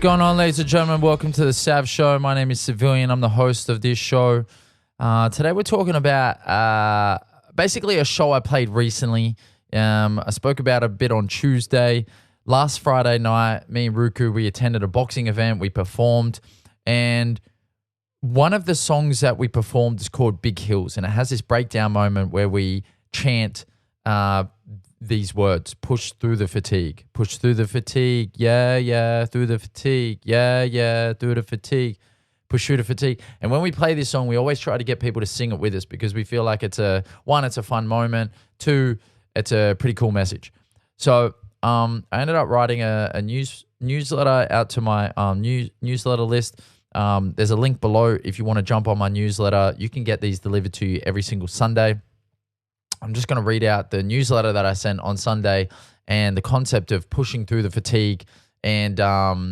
going on, ladies and gentlemen? Welcome to the Sav Show. My name is Savilian. I'm the host of this show. Today we're talking about basically a show I played recently. I spoke about a bit on Tuesday. Last Friday night, me and Ruku, we attended a boxing event. We performed. And one of the songs that we performed is called Big Hills. And it has this breakdown moment where we chant these words: push through the fatigue, push through the fatigue, yeah, through the fatigue, yeah, through the fatigue, push through the fatigue. And when we play this song, we always try to get people to sing it with us because we feel like it's a fun moment. Two, it's a pretty cool message. So I ended up writing a newsletter out to my newsletter list. There's a link below if you want to jump on my newsletter. You can get these delivered to you every single Sunday. I'm just going to read out the newsletter that I sent on Sunday and the concept of pushing through the fatigue and how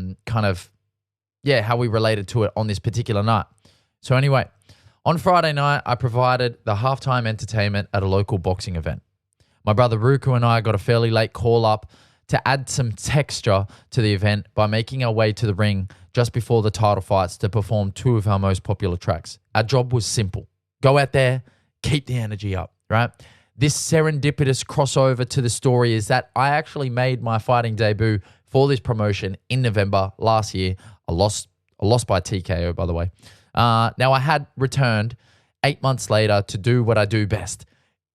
we related to it on this particular night. So anyway, on Friday night, I provided the halftime entertainment at a local boxing event. My brother Ruku and I got a fairly late call up to add some texture to the event by making our way to the ring just before the title fights to perform two of our most popular tracks. Our job was simple: go out there, keep the energy up, right? This serendipitous crossover to the story is that I actually made my fighting debut for this promotion in November last year. I lost by TKO, by the way. Now, I had returned 8 months later to do what I do best: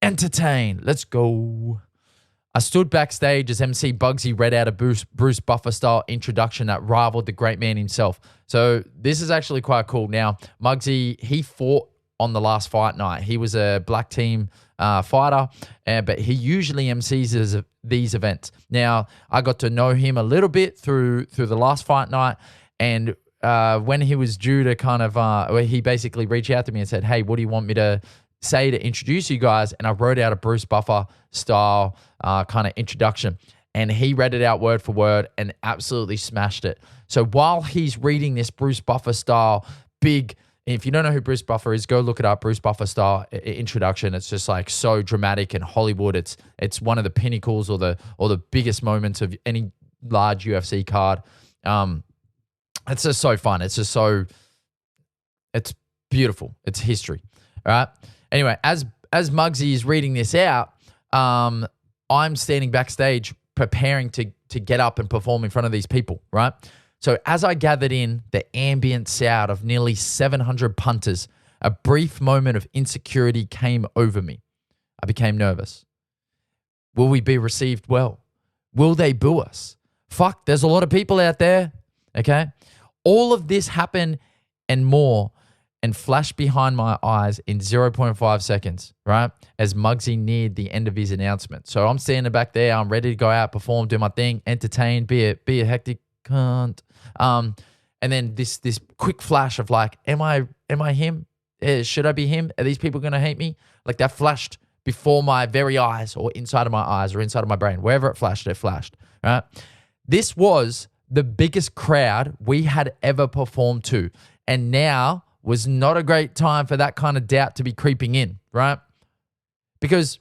entertain. Let's go. I stood backstage as MC Bugsy read out a Bruce Buffer-style introduction that rivaled the great man himself. So this is actually quite cool. Now, Muggsy, he fought on the last fight night. He was a black team fighter, but he usually MCs these events. Now, I got to know him a little bit through the last fight night, and when he was due to he basically reached out to me and said, "Hey, what do you want me to say to introduce you guys?" And I wrote out a Bruce Buffer style kind of introduction, and he read it out word for word and absolutely smashed it. So while he's reading this Bruce Buffer style big, if you don't know who Bruce Buffer is, go look it up. Bruce Buffer style introduction. It's just like so dramatic and Hollywood. It's one of the pinnacles or the biggest moments of any large UFC card. It's just so fun. It's beautiful. It's history. All right. Anyway, as Muggsy is reading this out, I'm standing backstage preparing to get up and perform in front of these people. Right. So as I gathered in the ambient sound of nearly 700 punters, a brief moment of insecurity came over me. I became nervous. Will we be received well? Will they boo us? Fuck, there's a lot of people out there, okay? All of this happened and more and flashed behind my eyes in 0.5 seconds, right? As Muggsy neared the end of his announcement. So I'm standing back there. I'm ready to go out, perform, do my thing, entertain, be a hectic cunt. And then this quick flash of like, am I him? Should I be him? Are these people going to hate me? Like that flashed before my very eyes or inside of my eyes or inside of my brain. Wherever it flashed, right? This was the biggest crowd we had ever performed to. And now was not a great time for that kind of doubt to be creeping in, right? Because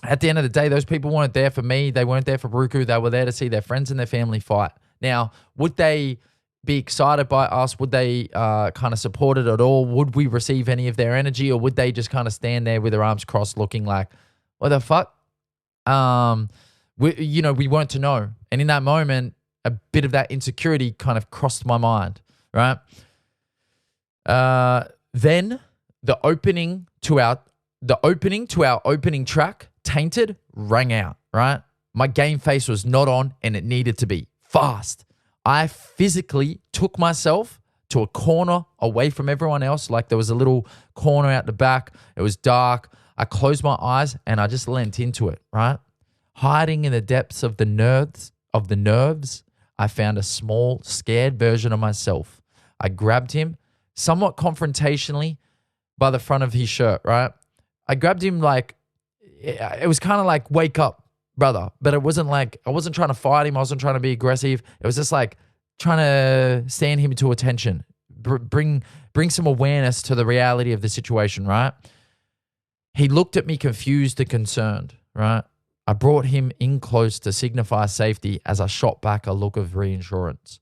at the end of the day, those people weren't there for me. They weren't there for Ruku. They were there to see their friends and their family fight. Now, would they be excited by us? Would they kind of support it at all? Would we receive any of their energy, or would they just kind of stand there with their arms crossed looking like, what the fuck? We weren't to know. And in that moment, a bit of that insecurity kind of crossed my mind, right? Then the opening to our opening track, Tainted, rang out, right? My game face was not on and it needed to be. Fast. I physically took myself to a corner away from everyone else. Like there was a little corner out the back. It was dark. I closed my eyes and I just leant into it, right? Hiding in the depths of the nerves, I found a small, scared version of myself. I grabbed him somewhat confrontationally by the front of his shirt, right? I grabbed him like, it was kind of like, wake up, brother. But it wasn't like, I wasn't trying to fight him. I wasn't trying to be aggressive. It was just like trying to stand him to attention, bring some awareness to the reality of the situation, right? He looked at me confused and concerned, right? I brought him in close to signify safety as I shot back a look of reassurance.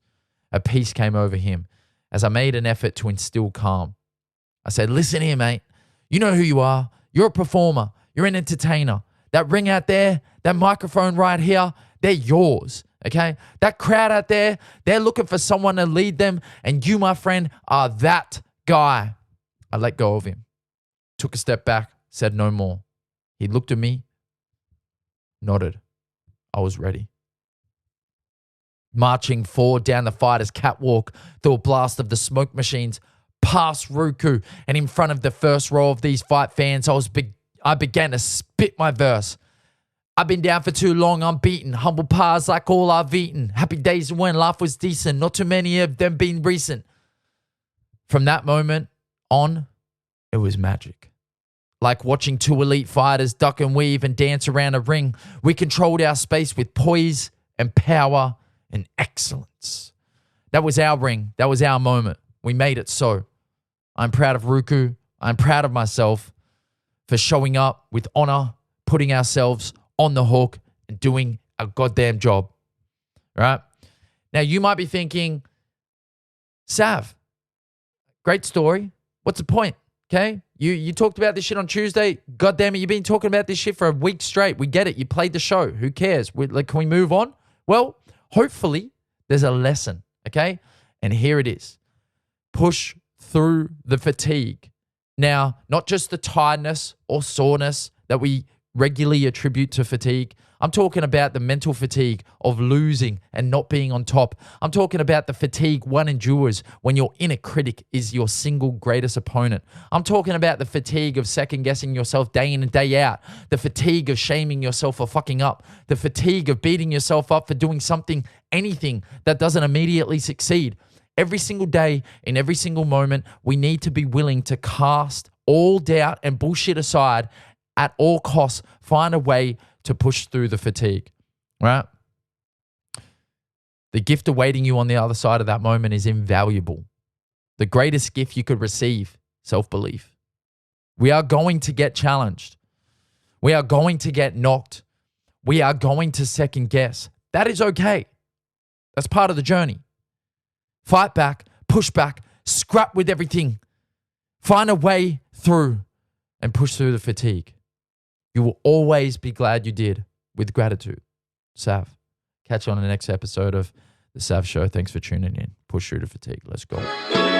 A peace came over him as I made an effort to instill calm. I said, listen here, mate. You know who you are. You're a performer. You're an entertainer. That ring out there, that microphone right here, they're yours, okay? That crowd out there, they're looking for someone to lead them, and you, my friend, are that guy. I let go of him, took a step back, said no more. He looked at me, nodded. I was ready. Marching forward down the fighter's catwalk through a blast of the smoke machines, past Ruku and in front of the first row of these fight fans, I began to spit my verse. I've been down for too long, I'm beaten. Humble pies like all I've eaten. Happy days when life was decent, not too many of them been recent. From that moment on, it was magic. Like watching two elite fighters duck and weave and dance around a ring, we controlled our space with poise and power and excellence. That was our ring. That was our moment. We made it so. I'm proud of Ruku. I'm proud of myself for showing up with honor, putting ourselves on the hook and doing a goddamn job. Right? Now, you might be thinking, Sav, great story. What's the point? Okay? You talked about this shit on Tuesday. God damn it, you've been talking about this shit for a week straight. We get it. You played the show. Who cares? Can we move on? Well, hopefully there's a lesson, okay? And here it is. Push through the fatigue. Now, not just the tiredness or soreness that we regularly attribute to fatigue. I'm talking about the mental fatigue of losing and not being on top. I'm talking about the fatigue one endures when your inner critic is your single greatest opponent. I'm talking about the fatigue of second-guessing yourself day in and day out. The fatigue of shaming yourself for fucking up. The fatigue of beating yourself up for doing something, anything that doesn't immediately succeed. Every single day, in every single moment, we need to be willing to cast all doubt and bullshit aside at all costs, find a way to push through the fatigue, right? The gift awaiting you on the other side of that moment is invaluable. The greatest gift you could receive, self-belief. We are going to get challenged. We are going to get knocked. We are going to second guess. That is okay. That's part of the journey. Fight back, push back, scrap with everything. Find a way through and push through the fatigue. You will always be glad you did with gratitude. Sav. Catch you on the next episode of The Sav Show. Thanks for tuning in. Push through the fatigue. Let's go.